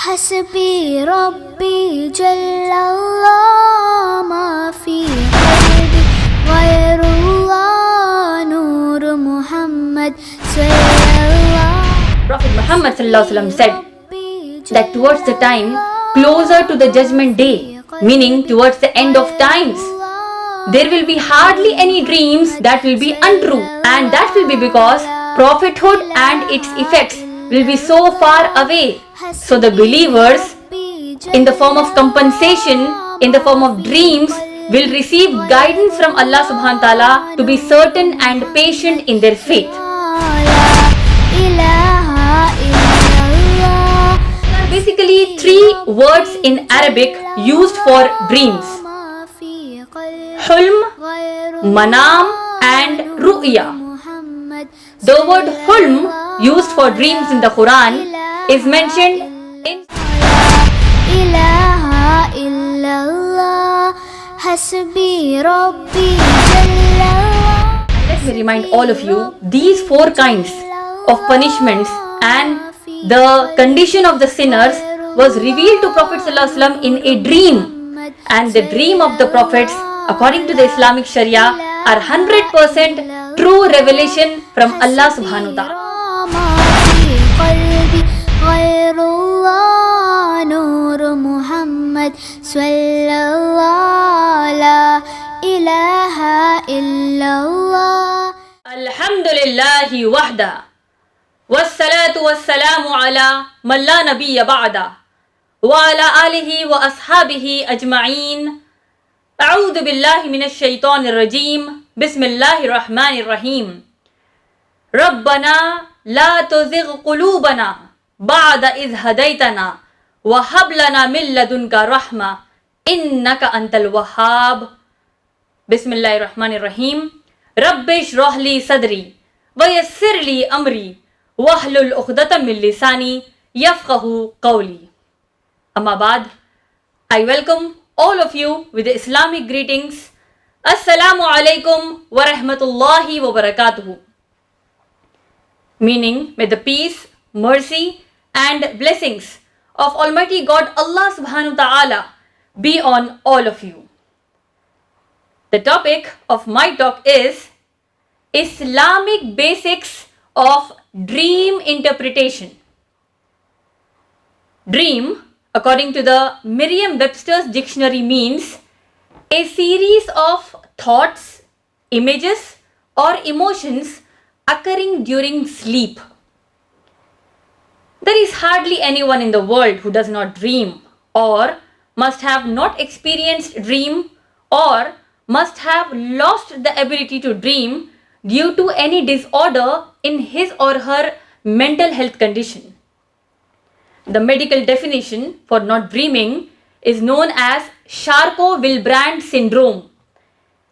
حسبي ربي جل الله ما في قلبي غير الله نور محمد صلى الله. Prophet Muhammad said that towards the time closer to the judgment day, meaning towards the end of times, there will be hardly any dreams that will be untrue, and that will be because prophethood and its effects will be so far away. So the believers, in the form of compensation, in the form of dreams, will receive guidance from Allah subhanahu wa ta'ala to be certain and patient in their faith. There are basically three words in Arabic used for dreams: Hulm, Manam and Ru'ya. The word Hulm used for dreams in the Quran is mentioned in Let me remind all of you, these four kinds of punishments and the condition of the sinners was revealed to Prophet ﷺ in a dream, and the dream of the prophets according to the Islamic Sharia are 100% true revelation from Allah subhanahu wa ta'ala. Alhamdulillahi wahda wassalatu wassalamu ala man la nabiyya ba'da wa ala alihi wa ashabihi ajma'in. أعوذ بالله من الشيطان الرجيم بسم الله الرحمن الرحيم ربنا لا تزغ قلوبنا بعد إذ هديتنا وهب لنا من لدنك رحمة إنك أنت الوهاب بسم الله الرحمن الرحيم رب اشرح لي صدري ويسر لي أمري واحلل عقدة من لساني يفقه قولي. أما بعد, I welcome all of you with the Islamic greetings. Assalamu alaikum wa rahmatullahi wa barakatuhu. Meaning, may the peace, mercy and blessings of Almighty God Allah subhanahu wa ta'ala be on all of you. The topic of my talk is Islamic basics of dream interpretation. Dream, according to the Merriam-Webster's dictionary, means a series of thoughts, images or emotions occurring during sleep. There is hardly anyone in the world who does not dream, or must have not experienced dream, or must have lost the ability to dream due to any disorder in his or her mental health condition. The medical definition for not dreaming is known as Charcot-Willebrand syndrome,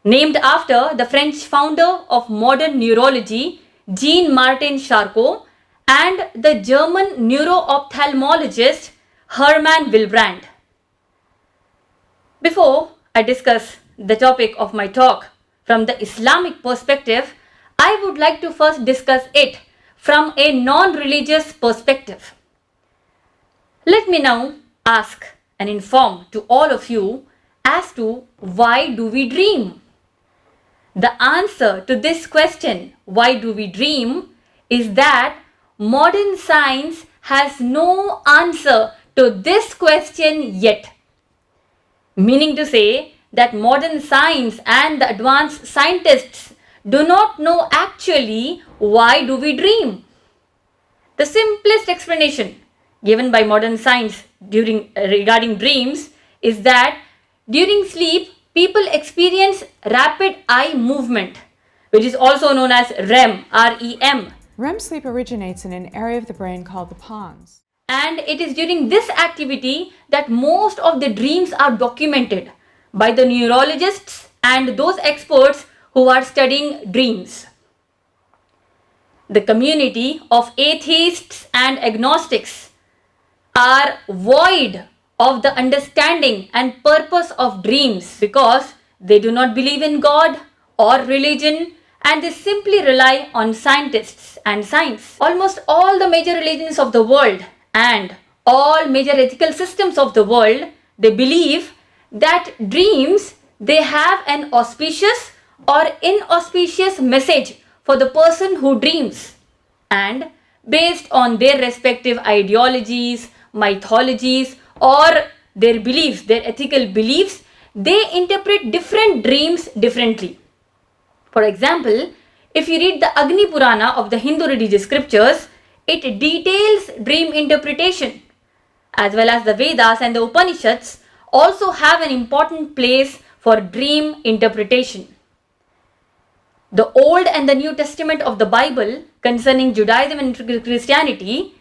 named after the French founder of modern neurology, Jean-Martin Charcot, and the German neuro-ophthalmologist Hermann Willebrand. Before I discuss the topic of my talk from the Islamic perspective, I would like to first discuss it from a non-religious perspective. Let me now ask and inform to all of you as to why do we dream? The answer to this question, why do we dream, is that modern science has no answer to this question yet. Meaning to say that modern science and the advanced scientists do not know actually why do we dream. The simplest explanation given by modern science regarding dreams is that during sleep people experience rapid eye movement, which is also known as REM, R-E-M. REM sleep originates in an area of the brain called the pons. And it is during this activity that most of the dreams are documented by the neurologists and those experts who are studying dreams. The community of atheists and agnostics are void of the understanding and purpose of dreams because they do not believe in God or religion, and they simply rely on scientists and science. Almost all the major religions of the world and all major ethical systems of the world, they believe that dreams, they have an auspicious or inauspicious message for the person who dreams, and based on their respective ideologies, mythologies, or their beliefs, their ethical beliefs, they interpret different dreams differently. For example, if you read the Agni Purana of the Hindu religious scriptures, it details dream interpretation, as well as the Vedas and the Upanishads also have an important place for dream interpretation. The Old and the New Testament of the Bible concerning Judaism and Christianity,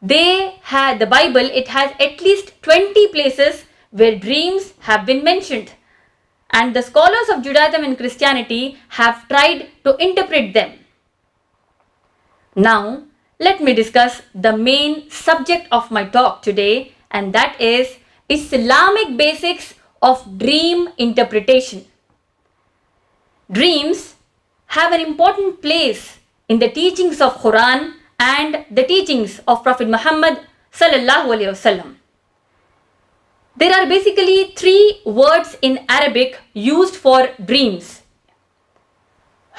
the Bible, it has at least 20 places where dreams have been mentioned. And the scholars of Judaism and Christianity have tried to interpret them. Now, let me discuss the main subject of my talk today, and that is Islamic basics of dream interpretation. Dreams have an important place in the teachings of Quran and the teachings of Prophet Muhammad sallallahu alaihi wasallam. There are basically three words in Arabic used for dreams: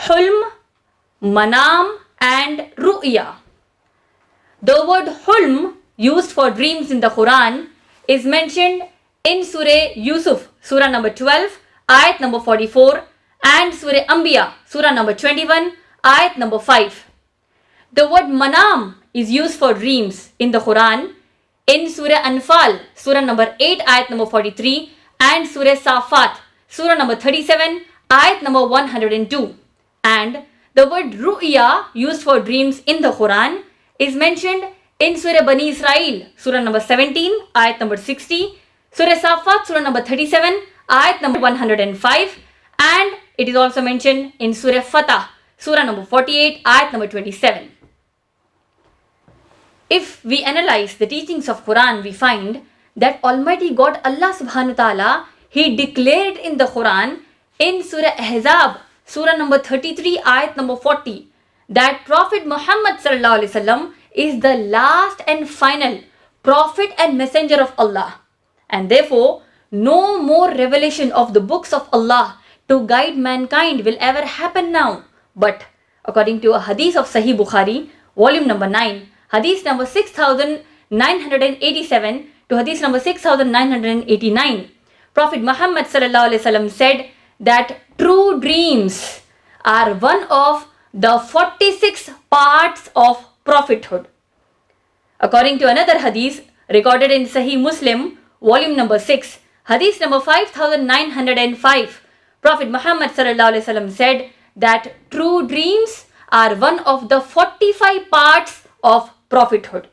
hulm, manam, and ru'ya. The word hulm used for dreams in the Quran is mentioned in Surah Yusuf, Surah number 12, ayat number 44, and Surah Anbiya, Surah number 21, ayat number 5. The word manam is used for dreams in the Quran in Surah Anfal, Surah number 8, ayat number 43, and Surah Safat, Surah number 37, ayat number 102. And the word ru'ya used for dreams in the Quran is mentioned in Surah Bani Israel, Surah number 17, ayat number 60, Surah Safat, Surah number 37, ayat number 105, and it is also mentioned in Surah Fatah, Surah number 48, ayat number 27. If we analyze the teachings of Quran, we find that Almighty God Allah subhanahu wa ta'ala, He declared in the Quran in Surah Ahzab, Surah number 33, ayat number 40, that Prophet Muhammad sallallahu alaihi wasallam is the last and final prophet and messenger of Allah, and therefore no more revelation of the books of Allah to guide mankind will ever happen now. But according to a hadith of Sahih Bukhari, volume number 9, hadith number 6987 to hadith number 6989, Prophet Muhammad sallallahu alaihi wasallam said that true dreams are one of the 46 parts of prophethood. According to another hadith recorded in Sahih Muslim, volume number 6, hadith number 5905, Prophet Muhammad sallallahu alaihi wasallam said that true dreams are one of the 45 parts of prophethood.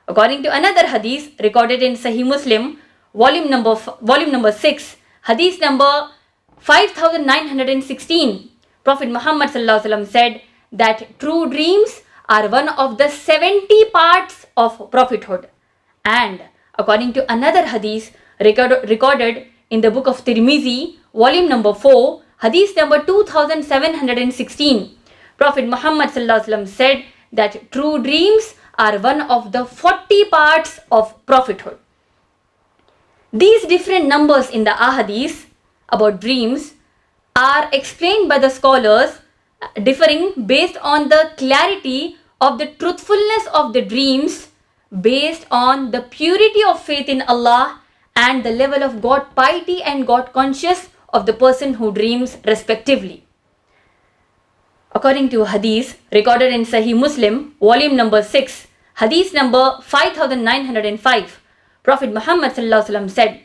According to another hadith recorded in Sahih Muslim, volume number 6, hadith number 5916, Prophet Muhammad sallallahu alaihi wasallam said that true dreams are one of the 70 parts of prophethood. And according to another hadith recorded in the book of Tirmizi, volume number 4, hadith number 2716, Prophet Muhammad sallallahu alaihi wasallam said that true dreams are one of the 40 parts of prophethood. These different numbers in the ahadith about dreams are explained by the scholars differing based on the clarity of the truthfulness of the dreams, based on the purity of faith in Allah and the level of God piety and God conscious of the person who dreams respectively. According to hadith recorded in Sahih Muslim, volume number 6, hadith number 5905, Prophet Muhammad sallallahu alaihi wasallam said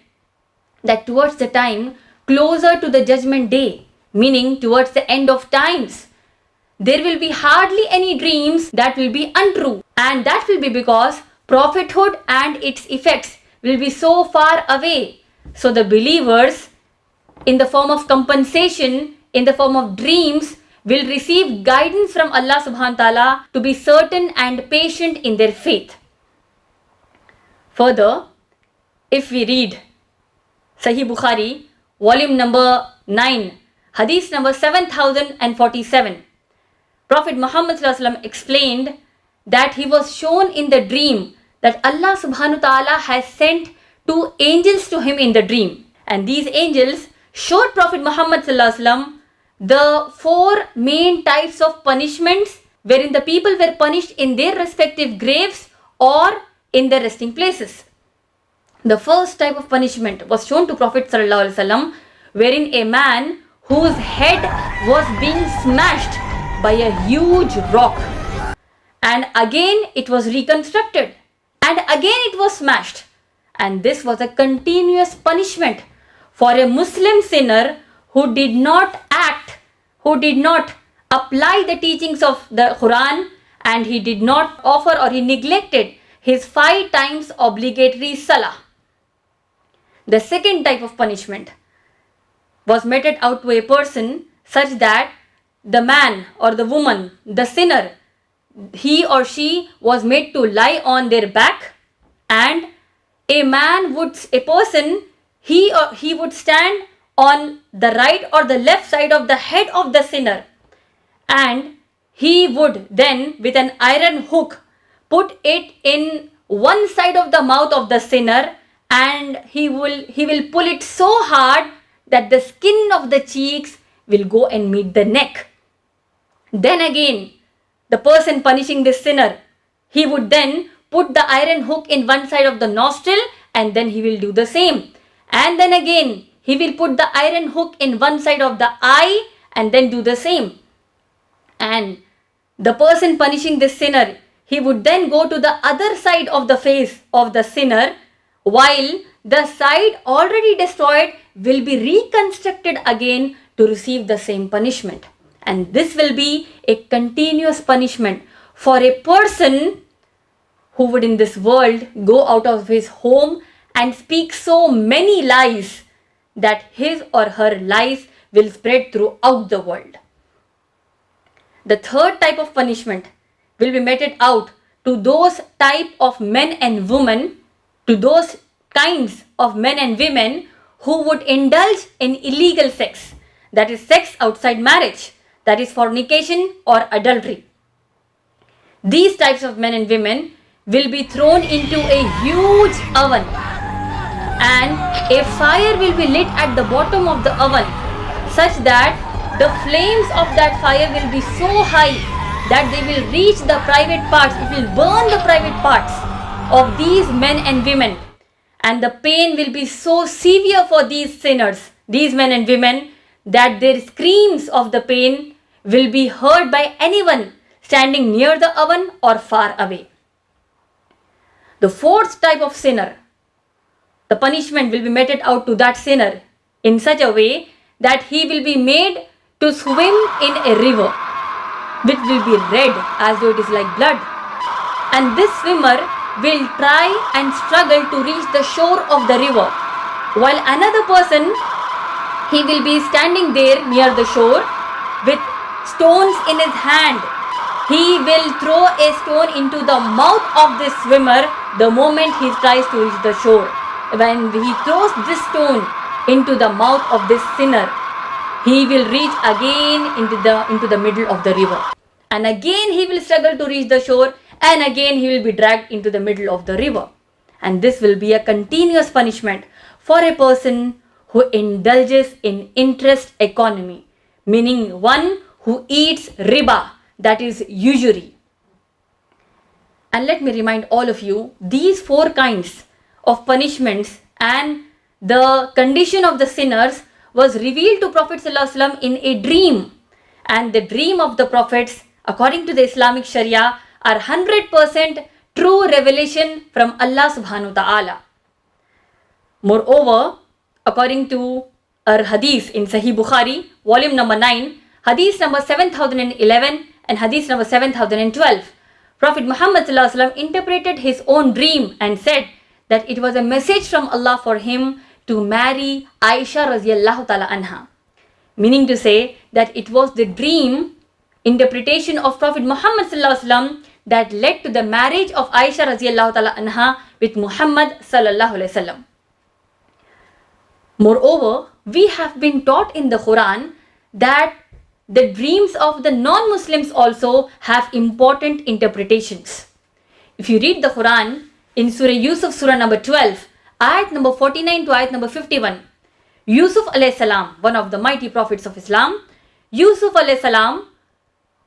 that towards the time closer to the judgment day, meaning towards the end of times, there will be hardly any dreams that will be untrue, and that will be because prophethood and its effects will be so far away. So the believers, in the form of compensation, in the form of dreams, will receive guidance from Allah subhanahu wa ta'ala to be certain and patient in their faith. Further, if we read Sahih Bukhari, volume number 9, hadith number 7047, Prophet Muhammad sallallahu alaihi wasallam explained that he was shown in the dream that Allah subhanahu wa ta'ala has sent 2 angels to him in the dream. And these angels showed Prophet Muhammad sallallahu alaihi wasallam the 4 main types of punishments wherein the people were punished in their respective graves or in their resting places. The first type of punishment was shown to Prophet sallallahu alaihi wasallam, wherein a man whose head was being smashed by a huge rock, and again it was reconstructed, and again it was smashed, and this was a continuous punishment for a Muslim sinner who did not act, who did not apply the teachings of the Quran, and he did not offer or he neglected his 5 times obligatory salah. The second type of punishment was meted out to a person such that the man or the woman, the sinner, he or she was made to lie on their back, and a person, he would stand on the right or the left side of the head of the sinner, and he would then with an iron hook put it in one side of the mouth of the sinner, and he will pull it so hard that the skin of the cheeks will go and meet the neck. Then again, the person punishing this sinner, he would then put the iron hook in one side of the nostril, and then he will do the same. And then again, he will put the iron hook in one side of the eye and then do the same. And the person punishing this sinner, he would then go to the other side of the face of the sinner, while the side already destroyed will be reconstructed again to receive the same punishment. And this will be a continuous punishment for a person who would in this world go out of his home and speak so many lies that his or her lies will spread throughout the world. The third type of punishment will be meted out to those type of men and women, to those kinds of men and women who would indulge in illegal sex, that is sex outside marriage, that is fornication or adultery. These types of men and women will be thrown into a huge oven, and a fire will be lit at the bottom of the oven such that the flames of that fire will be so high that they will reach the private parts, it will burn the private parts of these men and women, and the pain will be so severe for these sinners, these men and women, that their screams of the pain will be heard by anyone standing near the oven or far away. The fourth type of sinner, the punishment will be meted out to that sinner in such a way that he will be made to swim in a river which will be red as though it is like blood, and this swimmer will try and struggle to reach the shore of the river, while another person, he will be standing there near the shore with stones in his hand. He will throw a stone into the mouth of this swimmer the moment he tries to reach the shore. When he throws this stone into the mouth of this sinner, he will reach again into the middle of the river, and again he will struggle to reach the shore, and again he will be dragged into the middle of the river. And this will be a continuous punishment for a person who indulges in interest economy, meaning one who eats riba, that is usury. And let me remind all of you, these 4 kinds of punishments and the condition of the sinners was revealed to Prophet ﷺ in a dream, and the dream of the prophets according to the Islamic Sharia are 100% true revelation from Allah subhanahu wa ta'ala. Moreover, according to our hadith in Sahih Bukhari, volume number 9, hadith number 7011 and hadith number 7012, Prophet Muhammad ﷺ interpreted his own dream and said that it was a message from Allah for him to marry Aisha radhiyallahu ta'ala anha. Meaning to say that it was the dream interpretation of Prophet Muhammad ﷺ that led to the marriage of Aisha radhiyallahu ta'ala anha with Muhammad sallallahu alaihi wasallam. Moreover, we have been taught in the Quran that the dreams of the non-Muslims also have important interpretations. If you read the Quran, in Surah Yusuf, Surah number 12, ayat number 49 to ayat number 51. Yusuf alayhi salam, one of the mighty prophets of Islam, Yusuf alayhi salam,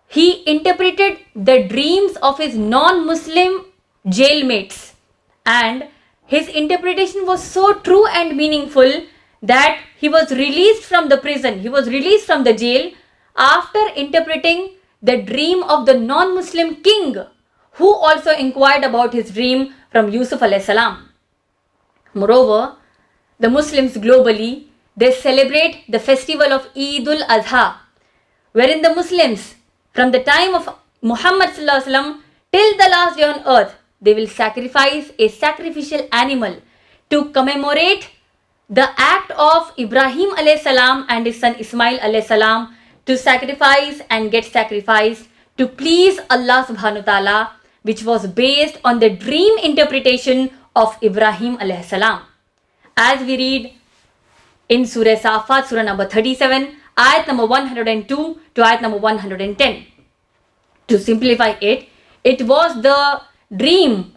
he interpreted the dreams of his non-Muslim jailmates, and his interpretation was so true and meaningful that he was released from the prison, he was released from the jail after interpreting the dream of the non-Muslim king, who also inquired about his dream from Yusuf alayhi salam. Moreover, the Muslims globally, they celebrate the festival of Eid al-Adha, wherein the Muslims, from the time of Muhammad sallallahu alaihi wasallam till the last day on earth, they will sacrifice a sacrificial animal to commemorate the act of Ibrahim alayhi salam and his son Ismail alayhi salam to sacrifice and get sacrificed to please Allah subhanahu wa ta'ala, which was based on the dream interpretation of Ibrahim alayhi salam. As we read in Surah Safat, Surah number 37, ayat number 102 to ayat number 110. To simplify it, it was the dream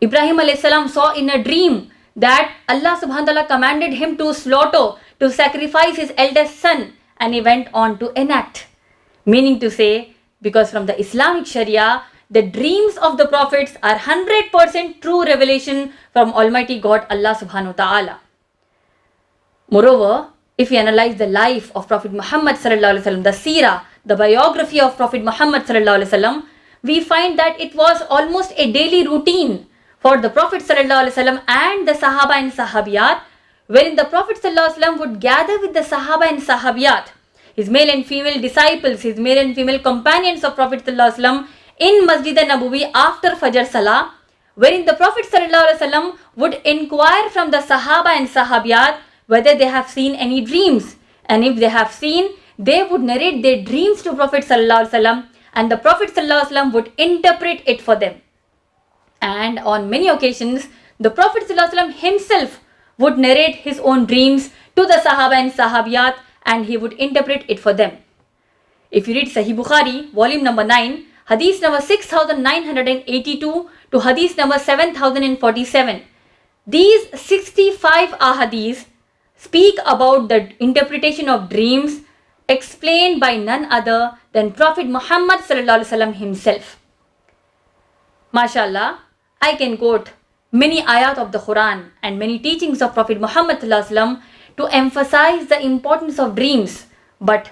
Ibrahim alayhi salam saw in a dream that Allah subhanahu wa ta'ala commanded him to slaughter, to sacrifice his eldest son, and he went on to enact. Meaning to say, because from the Islamic Sharia, the dreams of the prophets are 100% true revelation from Almighty God Allah subhanahu wa ta'ala. Moreover, if we analyze the life of Prophet Muhammad sallallahu alaihi wasallam, the seerah, the biography of Prophet Muhammad sallallahu alaihi wasallam, we find that it was almost a daily routine for the Prophet sallallahu alaihi wasallam and the Sahaba and Sahabiyat, wherein the Prophet sallallahu alaihi wasallam would gather with the Sahaba and Sahabiyat, his male and female disciples, his male and female companions of Prophet sallallahu alaihi wasallam, in Masjid al-Nabawi after Fajr Salah, wherein the Prophet sallallahu alaihi wasallam would inquire from the Sahaba and Sahabiyat whether they have seen any dreams, and if they have seen, they would narrate their dreams to Prophet sallallahu alaihi wasallam, and the Prophet sallallahu alaihi wasallam would interpret it for them. And on many occasions, the Prophet sallallahu alaihi wasallam himself would narrate his own dreams to the Sahaba and Sahabiyat, and he would interpret it for them. If you read Sahih Bukhari, volume number 9, Hadith number 6982 to Hadith number 7047, these 65 ahadith speak about the interpretation of dreams explained by none other than Prophet Muhammad sallallahu alaihi wasallam himself. MashaAllah, I can quote many ayat of the Quran and many teachings of Prophet Muhammad sallallahu alaihi wasallam to emphasize the importance of dreams, but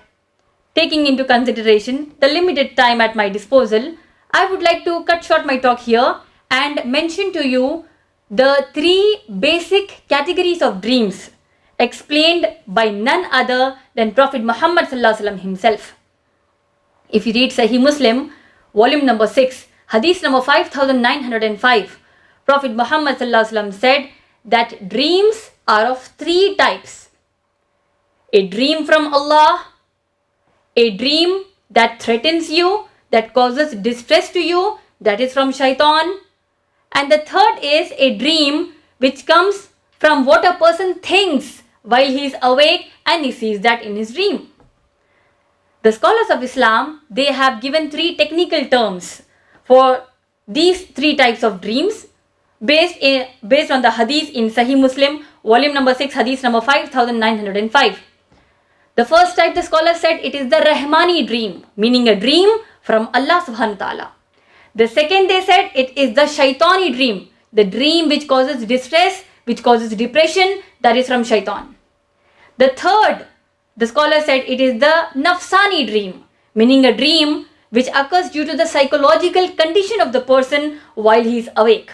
taking into consideration the limited time at my disposal, I would like to cut short my talk here and mention to you the 3 basic categories of dreams explained by none other than Prophet Muhammad sallallahu alaihi wasallam himself. If you read Sahih Muslim, volume number 6, Hadith number 5905, Prophet Muhammad sallallahu alaihi wasallam said that dreams are of 3 types. A dream from Allah, a dream that threatens you, that causes distress to you, that is from shaitan, and the third is a dream which comes from what a person thinks while he is awake and he sees that in his dream. The scholars of Islam, they have given 3 technical terms for these 3 types of dreams based on the hadith in Sahih Muslim, volume number 6, hadith number 5905. The first type, the scholar said, it is the Rahmani dream, meaning a dream from Allah subhanahu wa ta'ala. The second, they said, it is the Shaitani dream, the dream which causes distress, which causes depression, that is from shaitan. The third, the scholar said, it is the Nafsani dream, meaning a dream which occurs due to the psychological condition of the person while he is awake.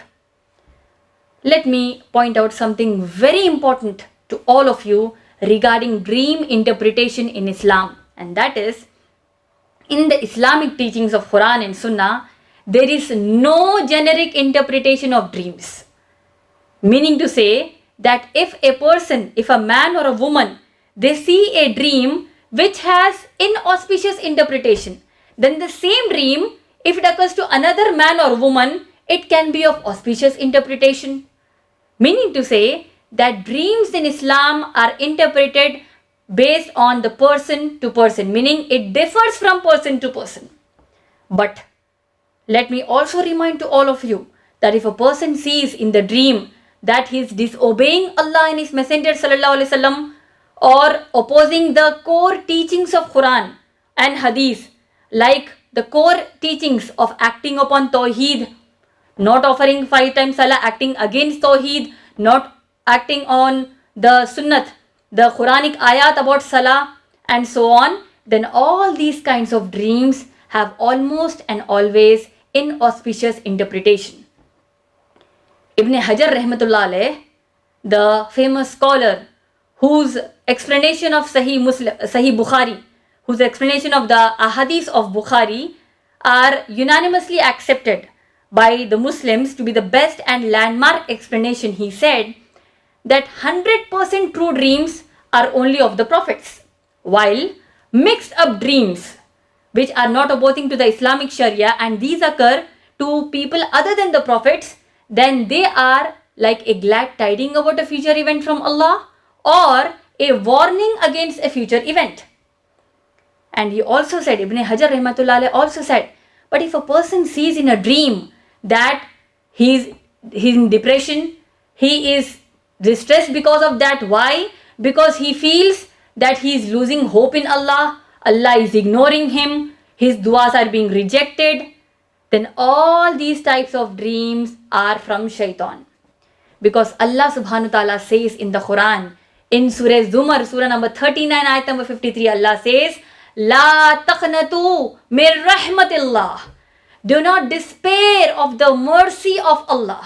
Let me point out something very important to all of you regarding dream interpretation in Islam, and that is, in the Islamic teachings of Quran and Sunnah, there is no generic interpretation of dreams. Meaning to say that if a person, if a man or a woman, they see a dream which has inauspicious interpretation, then the same dream, if it occurs to another man or woman, it can be of auspicious interpretation. Meaning to say that dreams in Islam are interpreted based on the person to person, meaning it differs from person to person. But let me also remind to all of you that if a person sees in the dream that he is disobeying Allah and His Messenger sallallahu alaihi wasallam, or opposing the core teachings of Quran and Hadith, like the core teachings of acting upon Tawheed, not offering 5 times Salah, acting against Tawheed, not acting on the Sunnat, the Quranic ayat about Salah, and so on, then all these kinds of dreams have almost and always inauspicious interpretation. Ibn Hajar rahmatullah alayh, the famous scholar whose explanation of Sahih Bukhari, whose explanation of the ahadith of Bukhari are unanimously accepted by the Muslims to be the best and landmark explanation, he said that 100% true dreams are only of the prophets, while mixed up dreams which are not opposing to the Islamic Sharia and these occur to people other than the prophets, then they are like a glad tiding about a future event from Allah or a warning against a future event. And he also said, Ibn Hajar rahmatullah alayh also said, but if a person sees in a dream that he's in depression, he is distressed because of that. Why? Because he feels that he is losing hope in Allah, Allah is ignoring him, his du'as are being rejected, then all these types of dreams are from shaitan. Because Allah subhanahu wa ta'ala says in the Quran, in Surah Zumar, Surah number 39, ayat number 53, Allah says, La taqnatu min rahmatillah. Do not despair of the mercy of Allah.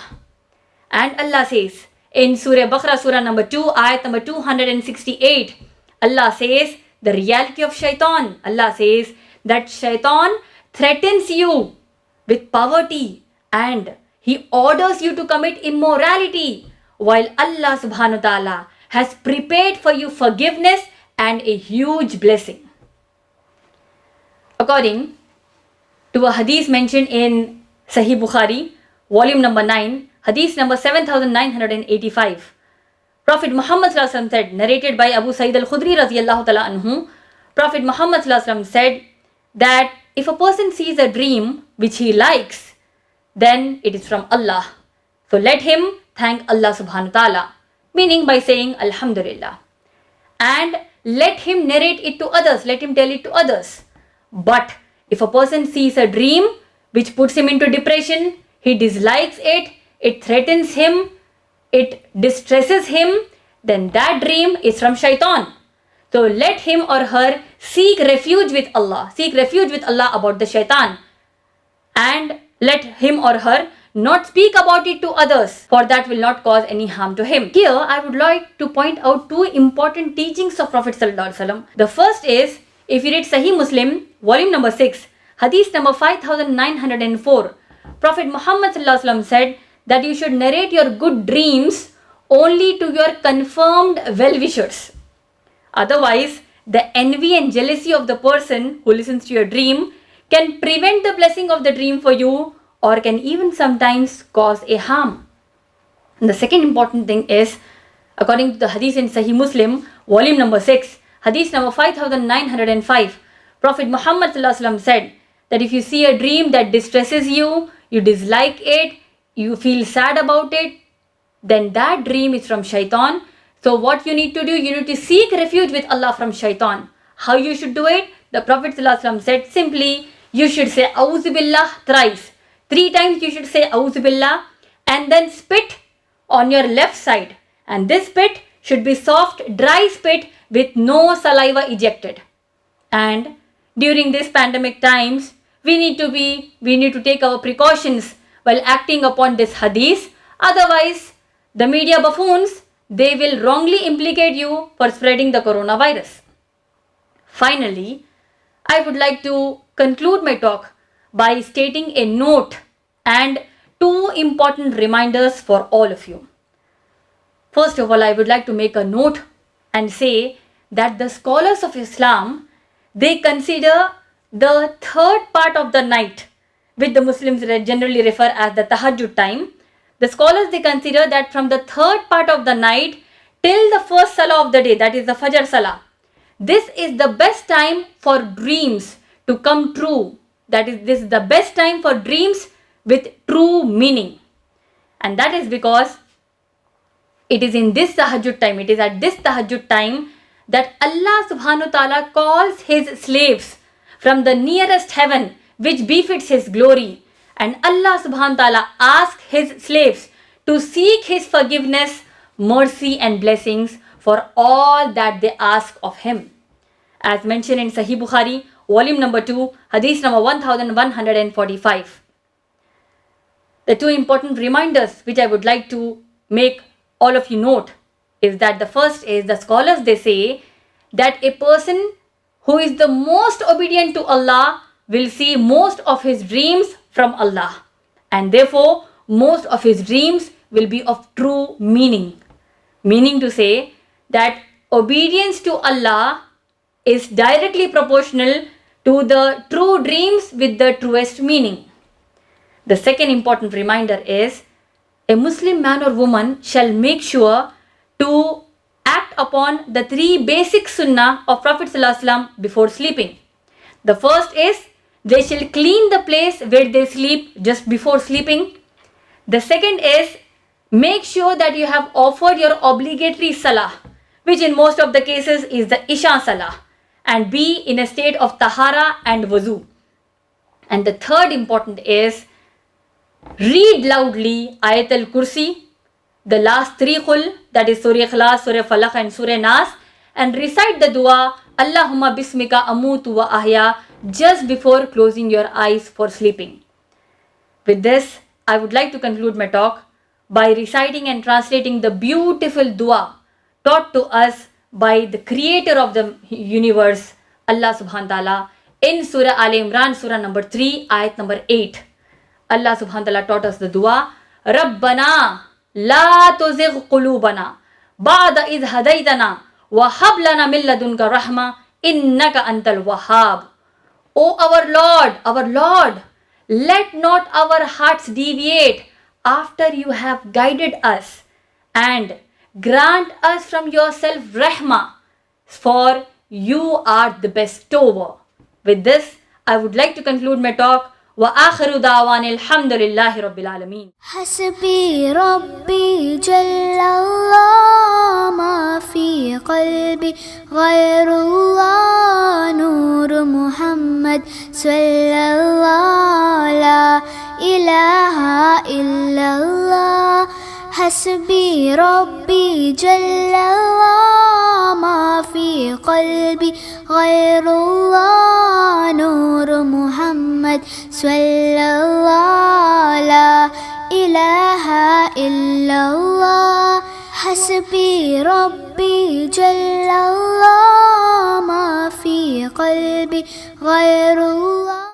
And Allah says in Surah Baqarah, Surah number 2, ayat number 268, Allah says the reality of shaitan. Allah says that shaitan threatens you with poverty and he orders you to commit immorality, while Allah subhanahu wa ta'ala has prepared for you forgiveness and a huge blessing. According to a hadith mentioned in Sahih Bukhari, volume number 9, hadith number 7985, Prophet Muhammad sallallahu alaihi wasallam said, narrated by Abu Sa'id al-Khudri radiyallahu ta'ala anhu, Prophet Muhammad sallallahu alaihi wasallam said that if a person sees a dream which he likes, then it is from Allah. So let him thank Allah subhanahu wa ta'ala, meaning by saying Alhamdulillah. And let him narrate it to others, let him tell it to others. But if a person sees a dream which puts him into depression, he dislikes it, it threatens him, it distresses him, then that dream is from shaitan. So let him or her seek refuge with Allah about the shaitan, and let him or her not speak about it to others, for that will not cause any harm to him. Here I would like to point out 2 important teachings of Prophet sallallahu alaihi wasallam. The first is, if you read Sahih Muslim, volume number 6, hadith number 5904, Prophet Muhammad sallallahu alaihi wasallam said that you should narrate your good dreams only to your confirmed well-wishers. Otherwise, the envy and jealousy of the person who listens to your dream can prevent the blessing of the dream for you, or can even sometimes cause a harm. And the second important thing is, according to the hadith in Sahih Muslim, volume number 6, hadith number 5905, Prophet Muhammad sallallahu alaihi wasallam said that if you see a dream that distresses you, you dislike it, you feel sad about it, then that dream is from shaitan. So what you need to do, you need to seek refuge with Allah from shaitan. How you should do it? The Prophet sallallahu alaihi wasallam said simply, you should say Auzu Billah thrice. 3 times you should say Auzu Billah, and then spit on your left side. And this spit should be soft, dry spit with no saliva ejected. And during this pandemic times, we need to take our precautions while acting upon this hadith. Otherwise, the media buffoons, they will wrongly implicate you for spreading the coronavirus. Finally, I would like to conclude my talk by stating a note and 2 important reminders for all of you. First of all, I would like to make a note and say that the scholars of Islam, they consider the third part of the night, which the Muslims generally refer as the Tahajjud time. The scholars, they consider that from the third part of the night till the first Salah of the day, that is the Fajr Salah, this is the best time for dreams to come true. That is, this is the best time for dreams with true meaning. And that is because it is in this tahajjud time, it is at this tahajjud time that Allah subhanahu wa ta'ala calls his slaves from the nearest heaven which befits his glory. And Allah subhanahu wa ta'ala asks his slaves to seek his forgiveness, mercy and blessings for all that they ask of him. As mentioned in Sahih Bukhari, volume number 2, hadith number 1145. The two important reminders which I would like to make all of you note is that the first is, the scholars they say that a person who is the most obedient to Allah will see most of his dreams from Allah, and therefore most of his dreams will be of true meaning. Meaning to say that obedience to Allah is directly proportional to the true dreams with the truest meaning. The second important reminder is, a Muslim man or woman shall make sure to act upon the three basic sunnah of Prophet ﷺ before sleeping. The first is, they shall clean the place where they sleep just before sleeping. The second is, make sure that you have offered your obligatory salah, which in most of the cases is the Isha salah, and be in a state of tahara and wuzu. And the third important is, read loudly Ayatul Kursi, the last three Qul, that is Surah Ikhlas, Surah Falaq and Surah Nas, and recite the dua Allahumma bismika amutu wa ahya just before closing your eyes for sleeping. With this, I would like to conclude my talk by reciting and translating the beautiful dua taught to us by the creator of the universe, Allah subhanahu wa ta'ala, in Surah Al Imran, Surah number 3, ayat number 8. Allah subhanahu wa ta'ala taught us the dua, Rabbana la tuzigh qulubana ba'da idh hadaytana wa hab lana min ladunka rahma innaka antal wahhab. O our Lord, let not our hearts deviate after you have guided us, and grant us from yourself rahmah, for you are the bestower. With this, I would like to conclude my talk. وآخر دعوانا الحمد لله رب العالمين. حسبي ربي جل الله ما في قلبي غير الله نور محمد صلى الله لا إله إلا الله. حسبي ربي جل الله ما في قلبي غير الله نور محمد صلى الله لا إله إلا الله. حسبي ربي جل الله ما في قلبي غير الله.